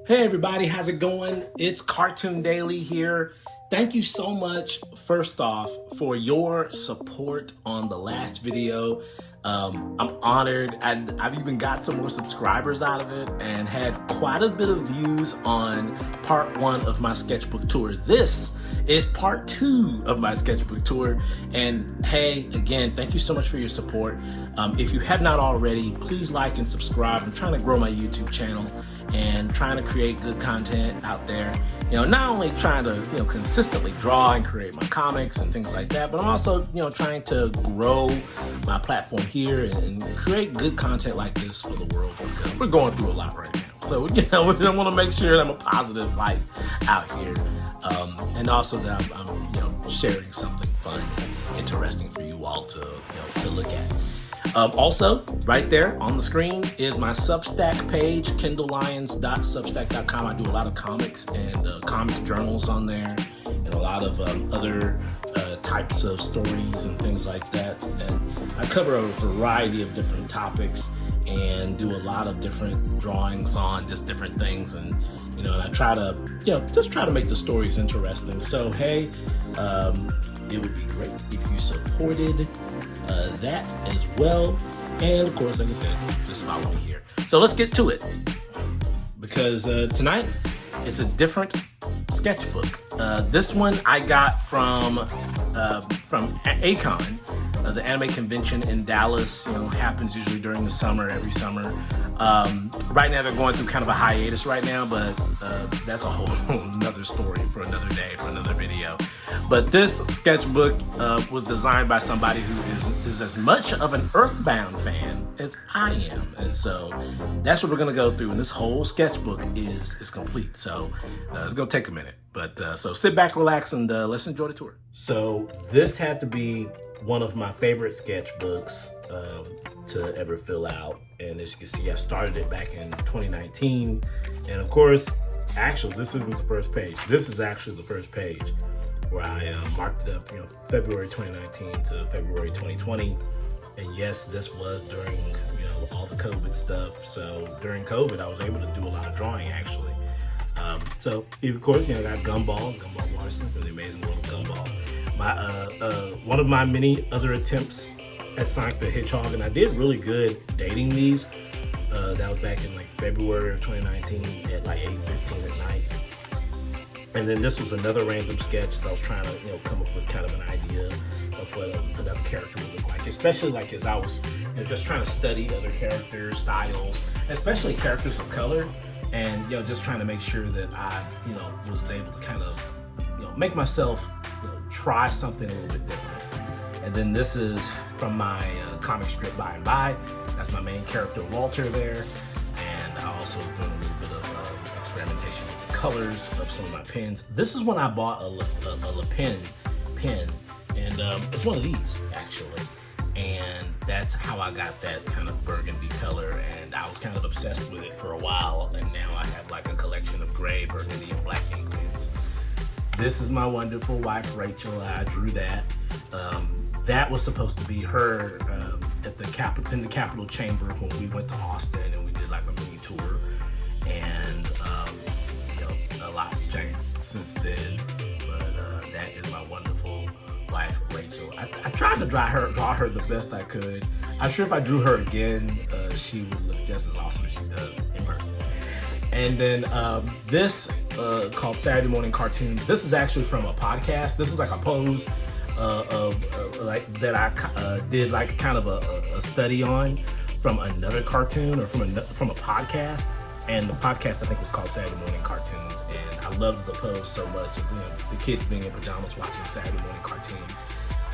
Hey everybody, how's it going? It's Cartoon Daily here. Thank you so much, first off, for your support on the last video. I'm honored, and I've even got some more subscribers out of it and had quite a bit of views on part 1 of my sketchbook tour. This is part 2 of my sketchbook tour. And hey, again, thank you so much for your support. If you have not already, please like and subscribe. I'm trying to grow my YouTube channel and trying to create good content out there. Not only trying to, consistently draw and create my comics and things like that, but I'm also, trying to grow my platform here and create good content like this for the world, because we're going through a lot right now. So, we want to make sure that I'm a positive light out here. And also that I'm sharing something fun and interesting for you all to look at. Also, right there on the screen is my Substack page, kindlelions.substack.com. I do a lot of comics and comic journals on there, and a lot of other types of stories and things like that. And I cover a variety of different topics and do a lot of different drawings on just different things. And and I try to just try to make the stories interesting. So hey, it would be great if you supported that as well. And of course, like I said, just follow me here. So let's get to it, because tonight is a different sketchbook. This one I got from Acon, the anime convention in Dallas. Happens usually during the summer, every summer. Right now they're going through kind of a hiatus right now, but that's a whole another story for another day, for another video. But this sketchbook was designed by somebody who is as much of an Earthbound fan as I am. And so that's what we're gonna go through. And this whole sketchbook is complete. So it's gonna take a minute. But so sit back, relax, and let's enjoy the tour. So this had to be one of my favorite sketchbooks to ever fill out. And as you can see, I started it back in 2019. And of course, actually, this isn't the first page. This is actually the first page, where I marked it up, February 2019 to February 2020. And yes, this was during, all the COVID stuff. So during COVID, I was able to do a lot of drawing, actually. So of course, I got Gumball Watterson for the Amazing World of Gumball. One of my many other attempts at Sonic the Hedgehog, and I did really good dating these. That was back in February of 2019 at 8:15 at night. And then this was another random sketch that I was trying to come up with kind of an idea of what another character would look like, especially as I was just trying to study other characters, styles, especially characters of color, and just trying to make sure that I was able to kind of make myself try something a little bit different. And then this is from my comic strip By and By. That's my main character, Walter, there. And I also doing a little bit of experimentation with the colors of some of my pens. This is when I bought a Le Pen pen, and it's one of these, actually. And that's how I got that kind of burgundy color, and I was kind of obsessed with it for a while, and now I have a collection of gray, burgundy, and black ink pens. This is my wonderful wife, Rachel. I drew that. That was supposed to be her in the Capitol Chamber when we went to Austin and we did a mini tour. And a lot's changed since then. But that is my wonderful wife, Rachel. I tried to draw her the best I could. I'm sure if I drew her again, she would look just as awesome as she does in person. And then this called Saturday Morning Cartoons. This is actually from a podcast. This is a pose that I did kind of a study on from another cartoon, or from a podcast. And the podcast I think was called Saturday Morning Cartoons. And I loved the pose so much. The kids being in pajamas watching Saturday morning cartoons.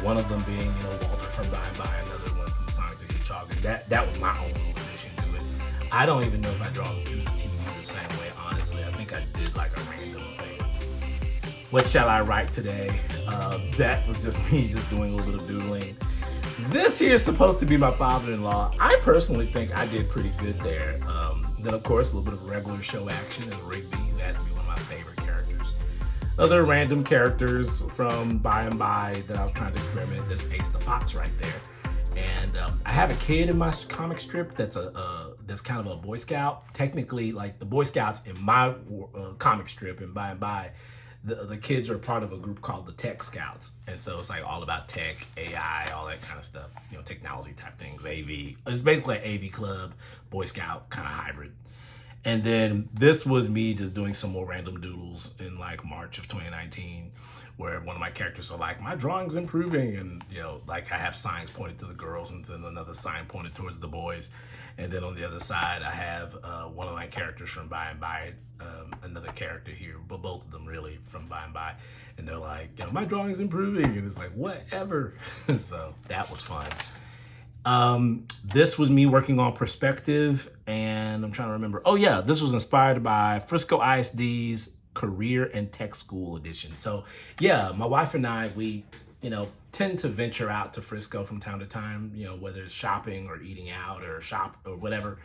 One of them being Walter from By and By, another one from Sonic the Hedgehog. And that was my own addition to it. I don't even know if I draw the TV the same way, honestly. I think I did a random thing. What shall I write today? That was just me just doing a little bit of doodling. This here is supposed to be my father-in-law. I personally think I did pretty good there. Then of course, a little bit of regular show action and Rigby. That's one of my favorite characters. Other random characters from By and By that I was trying to experiment. There's Ace the Fox right there. And I have a kid in my comic strip that's that's kind of a Boy Scout. Technically, like the Boy Scouts in my comic strip, and by the kids are part of a group called the Tech Scouts, and so it's like all about tech, AI, all that kind of stuff. You know, technology type things. AV. It's basically an AV club, Boy Scout kind of hybrid. And then this was me just doing some more random doodles in like March of 2019, where one of my characters are like, my drawing's improving. And, you know, like I have signs pointed to the girls and then another sign pointed towards the boys. And then on the other side, I have one of my characters from By and By, another character here, but both of them really from By and By. And they're like, you know, my drawing's improving. And it's like, whatever. So that was fun. This was me working on perspective, and I'm trying to remember. Oh yeah, this was inspired by Frisco ISD's Career and Tech School edition. So yeah, my wife and I, we, you know, tend to venture out to Frisco from time to time, you know, whether it's shopping or eating out or shop or whatever.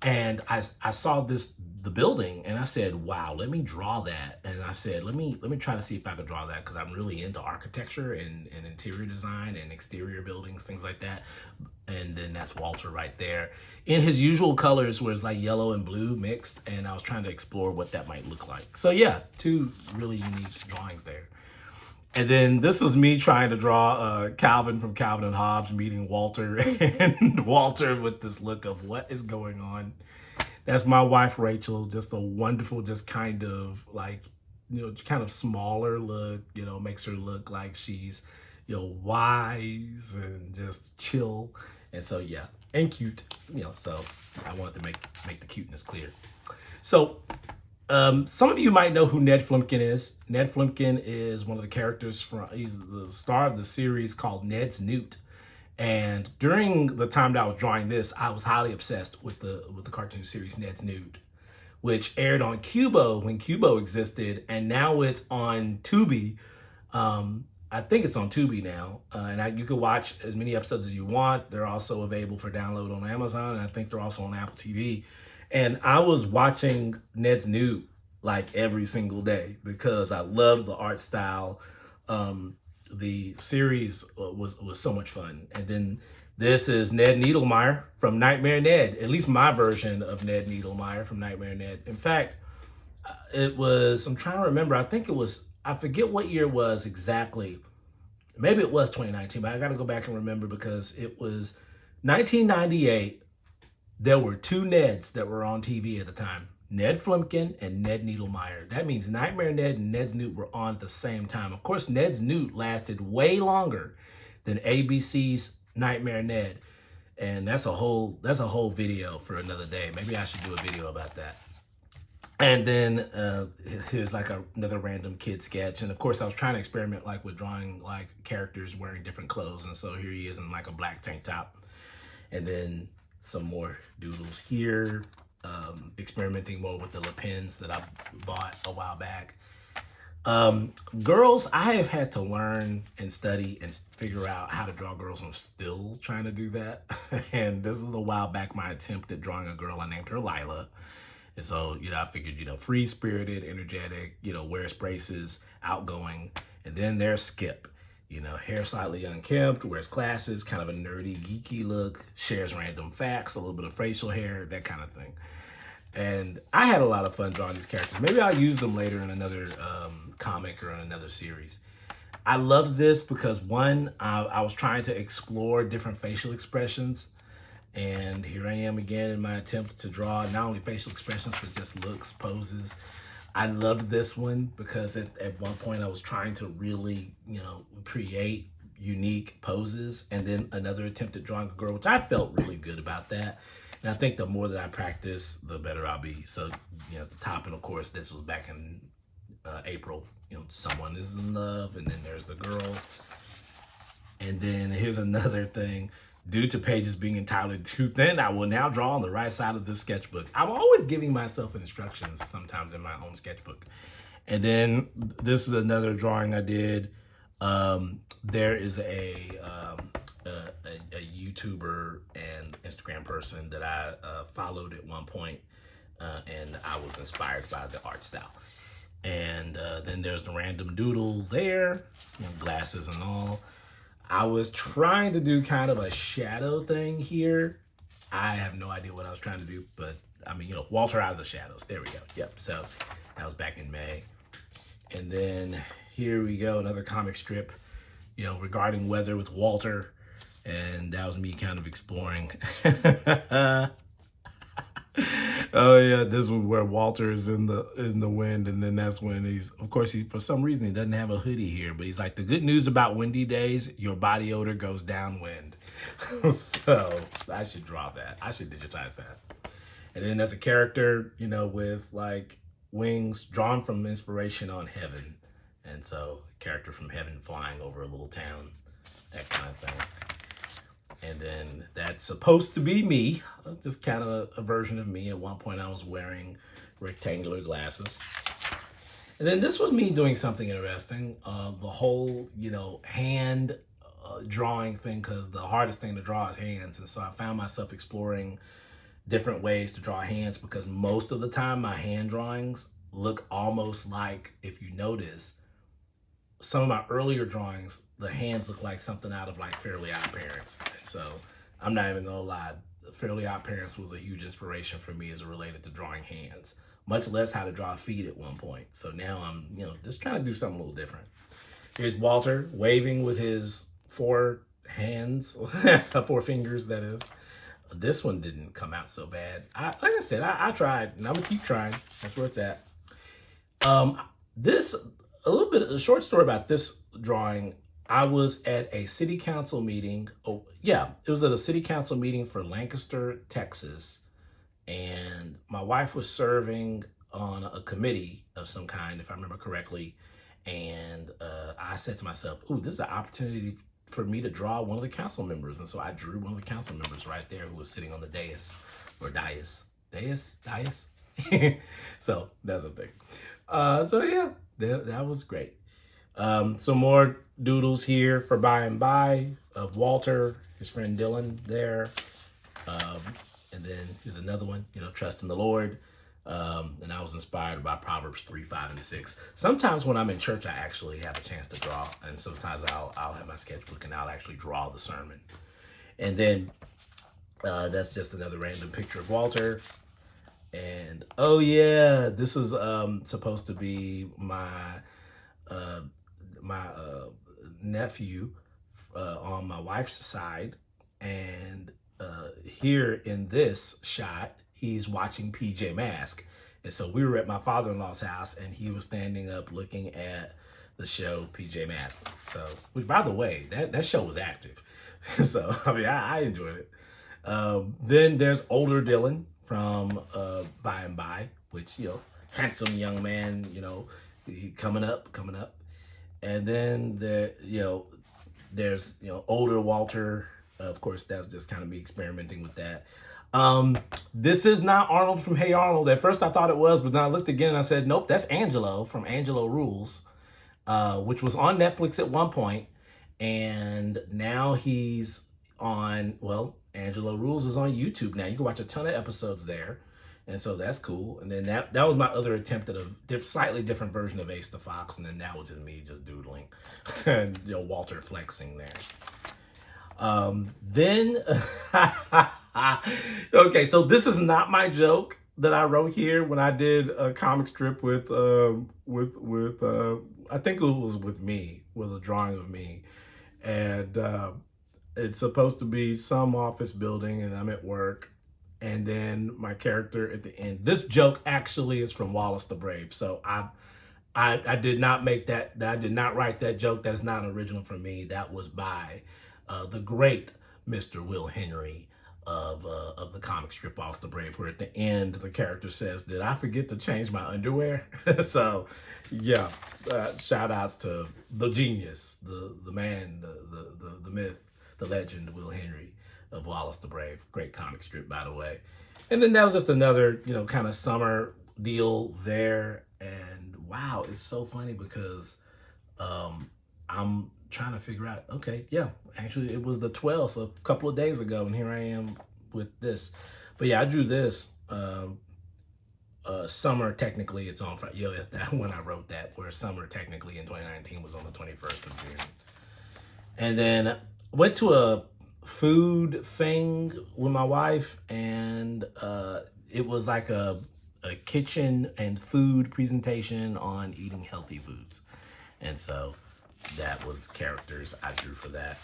And I saw the building, and I said, wow, let me draw that. And I said, let me try to see if I could draw that, because I'm really into architecture and interior design and exterior buildings, things like that. And then that's Walter right there in his usual colors, where it's like yellow and blue mixed, and I was trying to explore what that might look like. So yeah, two really unique drawings there. And then this was me trying to draw Calvin from Calvin and Hobbes meeting Walter, and Walter with this look of what is going on. That's my wife, Rachel, just a wonderful, just kind of like, you know, kind of smaller look, you know, makes her look like she's, you know, wise and just chill. And so, yeah, and cute, you know, so I wanted to make the cuteness clear. So, some of you might know who Ned Flumpkin is. Ned Flumpkin is one of the characters he's the star of the series called Ned's Newt. And during the time that I was drawing this, I was highly obsessed with the cartoon series Ned's Newt, which aired on Cubo when Cubo existed, and now it's on Tubi. I think it's on Tubi now, and you can watch as many episodes as you want. They're also available for download on Amazon, and I think they're also on Apple TV. And I was watching Ned's Newt like every single day because I loved the art style. The series was so much fun. And then this is Ned Needlemeyer from Nightmare Ned, at least my version of Ned Needlemeyer from Nightmare Ned. In fact, I'm trying to remember, I forget what year it was exactly. Maybe it was 2019, but I got to go back and remember, because it was 1998. There were two Neds that were on TV at the time, Ned Flumpkin and Ned Needlemeyer. That means Nightmare Ned and Ned's Newt were on at the same time. Of course, Ned's Newt lasted way longer than ABC's Nightmare Ned. And that's a whole video for another day. Maybe I should do a video about that. And then here's like another random kid sketch. And of course, I was trying to experiment like with drawing like characters wearing different clothes. And so here he is in like a black tank top. And then some more doodles here, experimenting more with the Le Pens that I bought a while back. Girls, I have had to learn and study and figure out how to draw girls. I'm still trying to do that. And this was a while back, my attempt at drawing a girl. I named her Lila. And so, you know, I figured, you know, free-spirited, energetic, you know, wears braces, outgoing. And then there's Skip. You know, hair slightly unkempt, wears glasses, kind of a nerdy, geeky look, shares random facts, a little bit of facial hair, that kind of thing. And I had a lot of fun drawing these characters. Maybe I'll use them later in another comic or in another series. I loved this because, one, I was trying to explore different facial expressions. And here I am again in my attempt to draw not only facial expressions, but just looks, poses. I loved this one because at one point I was trying to really, you know, create unique poses, and then another attempt at drawing a girl, which I felt really good about that. And I think the more that I practice, the better I'll be. So, you know, at the top, and of course, this was back in April, you know, someone is in love, and then there's the girl. And then here's another thing. Due to pages being entirely too thin, I will now draw on the right side of this sketchbook. I'm always giving myself instructions sometimes in my own sketchbook. And then this is another drawing I did. There is a YouTuber and Instagram person that I followed at one point, and I was inspired by the art style. And then there's the random doodle there, you know, glasses and all. I was trying to do kind of a shadow thing here. I have no idea what I was trying to do, but I mean, Walter out of the shadows. There we go. Yep. So that was back in May. And then here we go, another comic strip, regarding weather with Walter. And that was me kind of exploring. Oh yeah, this was where Walter is in the wind, and then that's when of course for some reason he doesn't have a hoodie here, but he's like, the good news about windy days, your body odor goes downwind. So I should draw that. I should digitize that. And then there's a character, with like wings, drawn from inspiration on Heaven, and so a character from Heaven flying over a little town, that kind of thing. And then that's supposed to be me, just kind of a version of me. At one point I was wearing rectangular glasses. And then this was me doing something interesting. The whole, hand drawing thing, because the hardest thing to draw is hands. And so I found myself exploring different ways to draw hands, because most of the time my hand drawings look almost like, if you notice, some of my earlier drawings, the hands look like something out of like Fairly Odd Parents. And so I'm not even gonna lie, Fairly Odd Parents was a huge inspiration for me as it related to drawing hands, much less how to draw feet at one point. So now I'm, just trying to do something a little different. Here's Walter waving with his 4 hands, 4 fingers, that is. This one didn't come out so bad. Like I said, I tried, and I'm gonna keep trying. That's where it's at. A short story about this drawing. I was at a city council meeting. Oh, yeah, it was at a city council meeting for Lancaster, Texas. And my wife was serving on a committee of some kind, if I remember correctly. And I said to myself, ooh, this is an opportunity for me to draw one of the council members. And so I drew one of the council members right there, who was sitting on the dais, or dais. So that's a thing. So yeah, that was great. Some more doodles here for by and by of Walter, his friend Dylan there. And then here's another one, trust in the Lord. And I was inspired by Proverbs 3, 5, and 6. Sometimes when I'm in church, I actually have a chance to draw. And sometimes I'll have my sketchbook and I'll actually draw the sermon. And then that's just another random picture of Walter. And oh yeah, this is supposed to be my nephew on my wife's side. And here in this shot, he's watching PJ Masks. And so we were at my father-in-law's house, and he was standing up looking at the show PJ Masks. So, which, by the way, that show was active. So, I mean, I enjoyed it. Then there's older Dylan from By and By, which, handsome young man, he coming up. And then there's older Walter. Of course, that was just kind of me experimenting with that. This is not Arnold from Hey Arnold. At first I thought it was, but then I looked again and I said, nope, that's Angelo from Angelo Rules, which was on Netflix at one point. And now he's on, Angelo Rules is on YouTube now. You can watch a ton of episodes there. And so that's cool. And then that was my other attempt at a slightly different version of Ace the Fox. And then that was just me just doodling and Walter flexing there. Then, okay, so this is not my joke that I wrote here when I did a comic strip with I think it was with me, with a drawing of me. And it's supposed to be some office building and I'm at work. And then my character at the end, this joke actually is from Wallace the Brave. So I did not make that, I did not write that joke. That is not original for me. That was by the great Mr. Will Henry of the comic strip Wallace the Brave, where at the end the character says, "Did I forget to change my underwear?" So yeah, shout outs to the genius, the man, the myth, the legend, Will Henry of Wallace the Brave. Great comic strip, by the way. And then that was just another, kind of summer deal there. And wow, it's so funny because I'm trying to figure out, okay, yeah, actually it was the 12th, a couple of days ago, and here I am with this. But yeah, I drew this summer, technically it's on Friday. That when I wrote that, where summer technically in 2019 was on the 21st of June. And then went to a food thing with my wife, and it was like a kitchen and food presentation on eating healthy foods. And so that was characters I drew for that.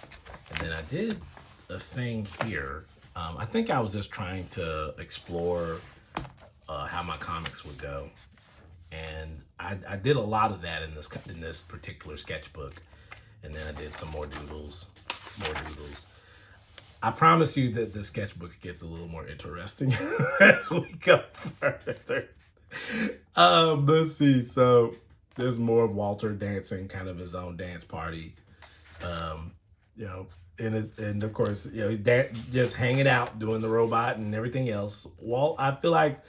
And then I did a thing here. I think I was just trying to explore how my comics would go. And I did a lot of that in this particular sketchbook. And then I did some more doodles. I promise you that the sketchbook gets a little more interesting as we go further. Let's see. So there's more of Walter dancing, kind of his own dance party. You know, and of course, you know, he's just hanging out, doing the robot and everything else. I feel like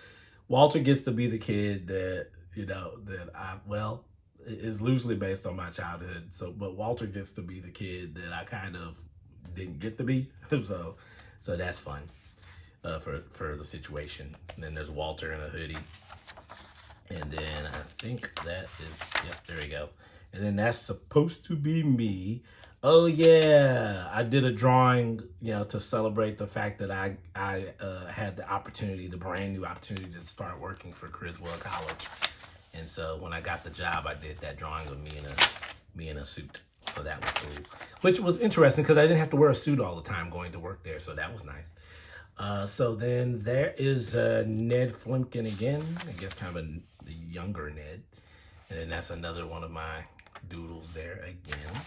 Walter gets to be the kid that, you know, is loosely based on my childhood. So, but Walter gets to be the kid that I kind of didn't get to be. So that's fun for the situation. And then there's Walter in a hoodie. And then I think that is, yep, there we go. And then that's supposed to be me. Oh yeah, I did a drawing, you know, to celebrate the fact that I had the brand new opportunity to start working for Criswell College. And so when I got the job, I did that drawing of me in a suit. So that was cool, which was interesting because I didn't have to wear a suit all the time going to work there. So that was nice. So then there is Ned Flimpkin again. I guess kind of the younger Ned. And then that's another one of my doodles there again.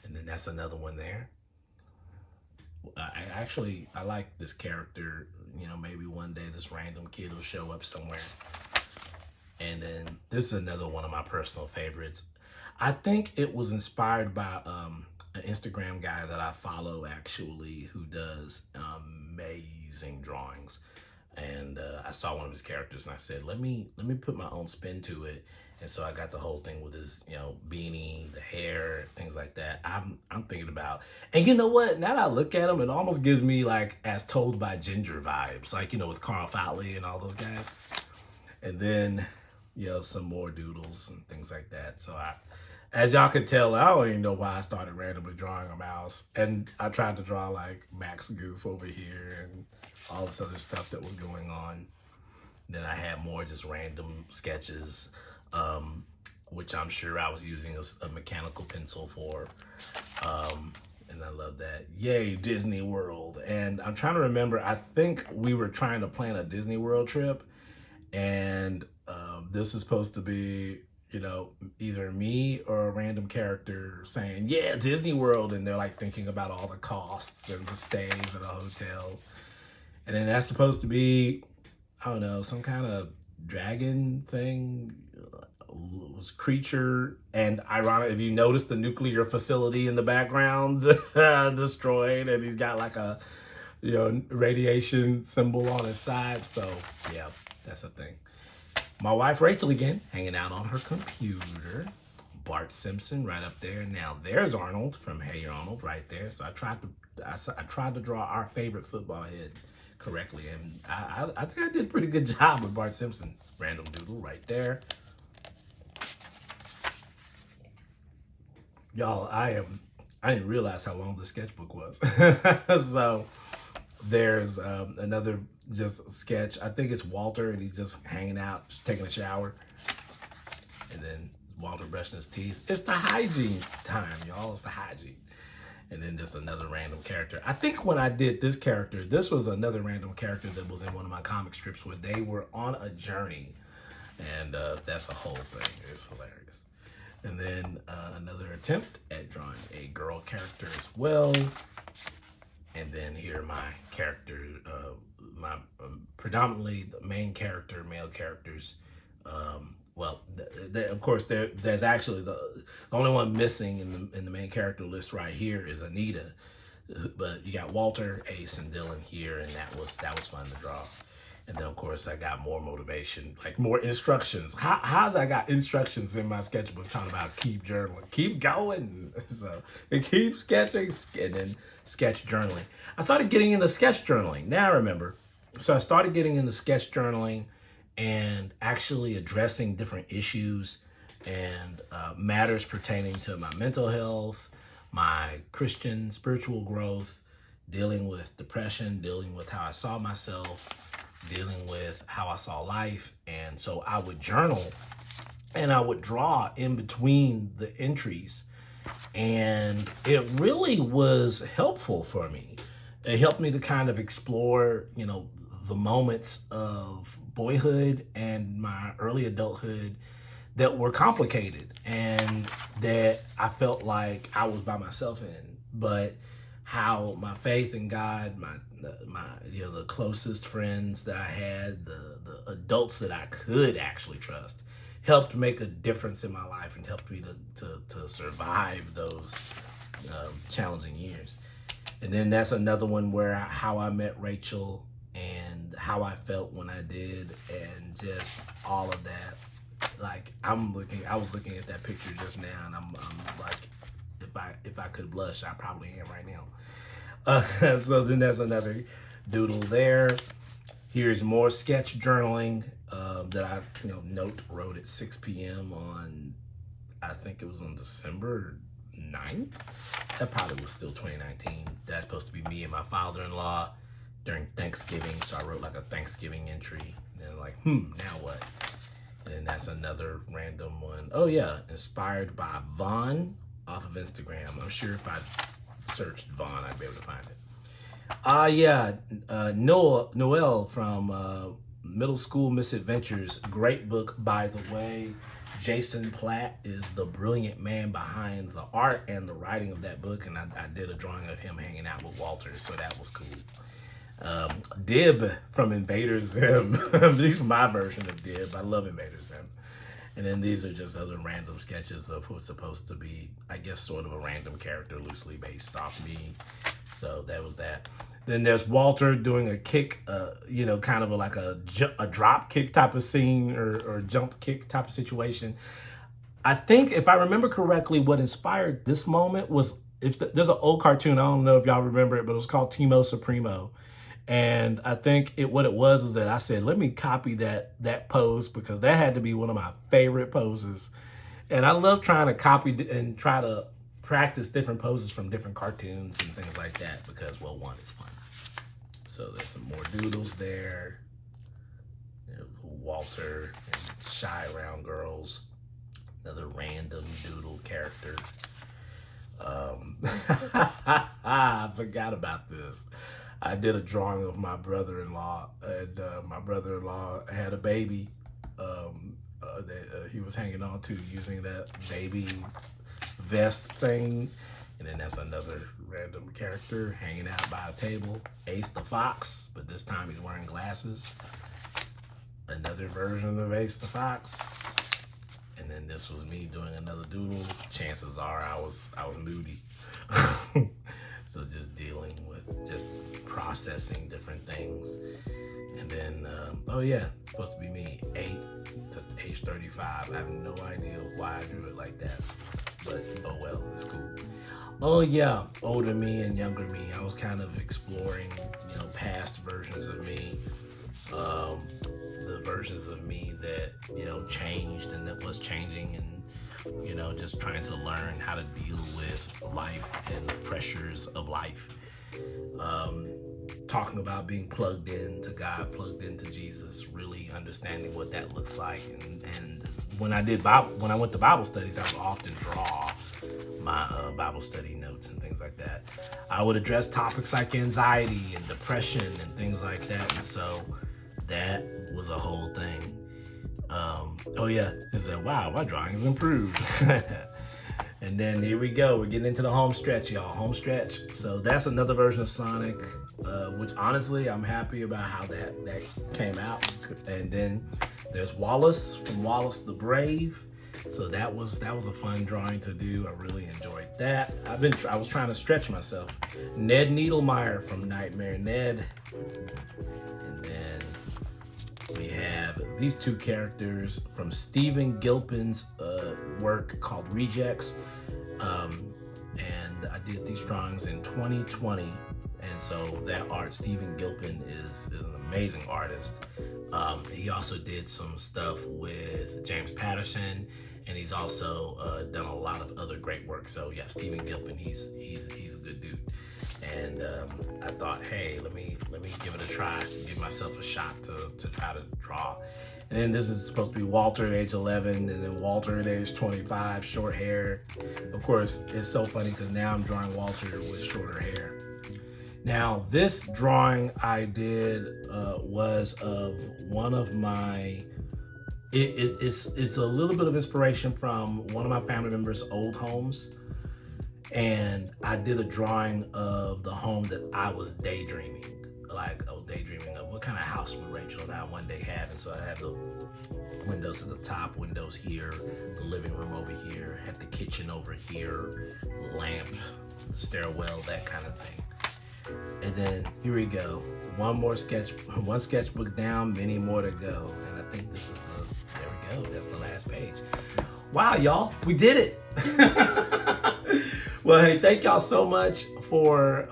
And then that's another one there. I like this character. You know, maybe one day this random kid will show up somewhere. And then this is another one of my personal favorites. I think it was inspired by an Instagram guy that I follow actually, who does amazing drawings. And I saw one of his characters and I said, let me put my own spin to it. And so I got the whole thing with his, you know, beanie, the hair, things like that. I'm thinking about, and you know what? Now that I look at him, it almost gives me like As Told by Ginger vibes, like, you know, with Carl Fowley and all those guys. And then, you know, some more doodles and things like that. So as y'all can tell, I don't even know why I started randomly drawing a mouse. And I tried to draw like Max Goof over here and all this other stuff that was going on. Then I had more just random sketches, which I'm sure I was using a mechanical pencil for. And I love that. Yay, Disney World. And I'm trying to remember, I think we were trying to plan a Disney World trip. And this is supposed to be, you know, either me or a random character saying, yeah, Disney World. And they're like thinking about all the costs and the stays at a hotel. And then that's supposed to be, I don't know, some kind of dragon thing, creature. And ironic, if you notice the nuclear facility in the background destroyed, and he's got like a, you know, radiation symbol on his side. So yeah, that's a thing. My wife Rachel again, hanging out on her computer. Bart Simpson right up there. Now there's Arnold from Hey Arnold right there. So I tried to draw our favorite football head correctly, and I think I did a pretty good job with Bart Simpson. Random doodle right there. Y'all, I didn't realize how long the sketchbook was. So there's another just sketch. I think it's Walter, and he's just hanging out, just taking a shower. And then Walter brushing his teeth. It's the hygiene time, y'all. It's the hygiene. And then just another random character. I think when I did this character, this was another random character that was in one of my comic strips where they were on a journey. And that's a whole thing. It's hilarious. And then another attempt at drawing a girl character as well. And then here my character, my predominantly the main character, male characters. Well, of course, there's actually the only one missing in the main character list right here is Anita, but you got Walter, Ace, and Dylan here, and that was fun to draw. And then of course I got more motivation, like more instructions. How's I got instructions in my sketchbook talking about keep journaling, keep going, so and keep sketching, and then sketch journaling. I started getting into sketch journaling. Now I remember, so I started getting into sketch journaling and actually addressing different issues and matters pertaining to my mental health, my Christian spiritual growth, dealing with depression, dealing with how I saw myself, dealing with how I saw life. And so I would journal and I would draw in between the entries. And it really was helpful for me. It helped me to kind of explore, the moments of boyhood and my early adulthood that were complicated and that I felt like I was by myself in. But how my faith in God, my the closest friends that I had, the adults that I could actually trust, helped make a difference in my life and helped me to survive those challenging years. And then that's another one where how I met Rachel and how I felt when I did, and just all of that. Like I was looking at that picture just now, and I'm like, if I could blush, I probably am right now. So then there's another doodle there. Here's more sketch journaling that I wrote at 6 p.m. on, I think it was on December 9th. That probably was still 2019. That's supposed to be me and my father-in-law during Thanksgiving. So I wrote like a Thanksgiving entry. And then like, now what? And then that's another random one. Oh yeah, inspired by Vaughn off of Instagram. I'm sure if I searched Vaughn, I'd be able to find it. Noel from Middle School Misadventures. Great book, by the way. Jason Platt is the brilliant man behind the art and the writing of that book, and I did a drawing of him hanging out with Walter, so that was cool. Dib from Invader Zim. This is my version of Dib. I love Invader Zim. And then these are just other random sketches of who's supposed to be, I guess, sort of a random character loosely based off me. So that was that. Then there's Walter doing a kick, kind of like a drop kick type of scene or jump kick type of situation. I think if I remember correctly, what inspired this moment was, there's an old cartoon, I don't know if y'all remember it, but it was called Timo Supremo. And I think what it was is that I said, let me copy that pose, because that had to be one of my favorite poses. And I love trying to copy and try to practice different poses from different cartoons and things like that, because, well, one, it's fun. So there's some more doodles there. Walter and Shy Round Girls, another random doodle character. I forgot about this. I did a drawing of my brother-in-law, and my brother-in-law had a baby that he was hanging on to using that baby vest thing. And then that's another random character hanging out by a table. Ace the Fox, but this time he's wearing glasses. Another version of Ace the Fox. And then this was me doing another doodle. Chances are I was moody. So just dealing with just processing different things. And then, it's supposed to be me, 8 to age 35. I have no idea why I drew it like that, but oh well, it's cool. Oh yeah, older me and younger me. I was kind of exploring, past versions of me, the versions of me that, changed and that was changing, and, just trying to learn how to deal with life and the pressures of life. Talking about being plugged into God, plugged into Jesus, really understanding what that looks like. And when I went to Bible studies, I would often draw my Bible study notes and things like that. I would address topics like anxiety and depression and things like that. And so that was a whole thing. Is that, wow, my drawing has improved. And then here we go. We're getting into the home stretch, y'all. Home stretch. So that's another version of Sonic, which honestly, I'm happy about how that came out. And then there's Wallace from Wallace the Brave. So that was a fun drawing to do. I really enjoyed that. I was trying to stretch myself. Ned Needlemeyer from Nightmare Ned. And then we have these two characters from Stephen Gilpin's work called Rejects. And I did these drawings in 2020. And so that art, Stephen Gilpin is an amazing artist. He also did some stuff with James Patterson and he's also done a lot of other great work. So yeah, Stephen Gilpin, he's a good dude. And I thought, hey, let me give it a try, give myself a shot to try to draw. And then this is supposed to be Walter at age 11, and then Walter at age 25, short hair. Of course, it's so funny because now I'm drawing Walter with shorter hair. Now, this drawing I did was of one of my, it's a little bit of inspiration from one of my family members' old homes. And I did a drawing of the home that I was daydreaming. Like, I was daydreaming of what kind of house would Rachel and I one day have. And so I had the windows at the top, windows here, the living room over here, had the kitchen over here, lamp, stairwell, that kind of thing. And then here we go. One sketchbook down, many more to go. And I think this is there we go. That's the last page. Wow, y'all, we did it. Well, hey, thank y'all so much for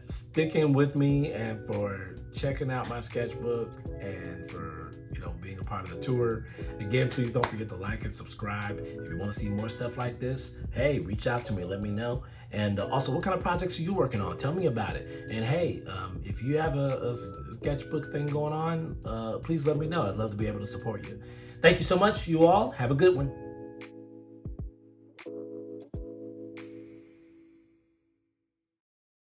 sticking with me and for checking out my sketchbook and for, you know, being a part of the tour. Again, please don't forget to like and subscribe. If you want to see more stuff like this, hey, reach out to me, let me know. And also, what kind of projects are you working on? Tell me about it. And hey, if you have a sketchbook thing going on, please let me know. I'd love to be able to support you. Thank you so much, you all. Have a good one.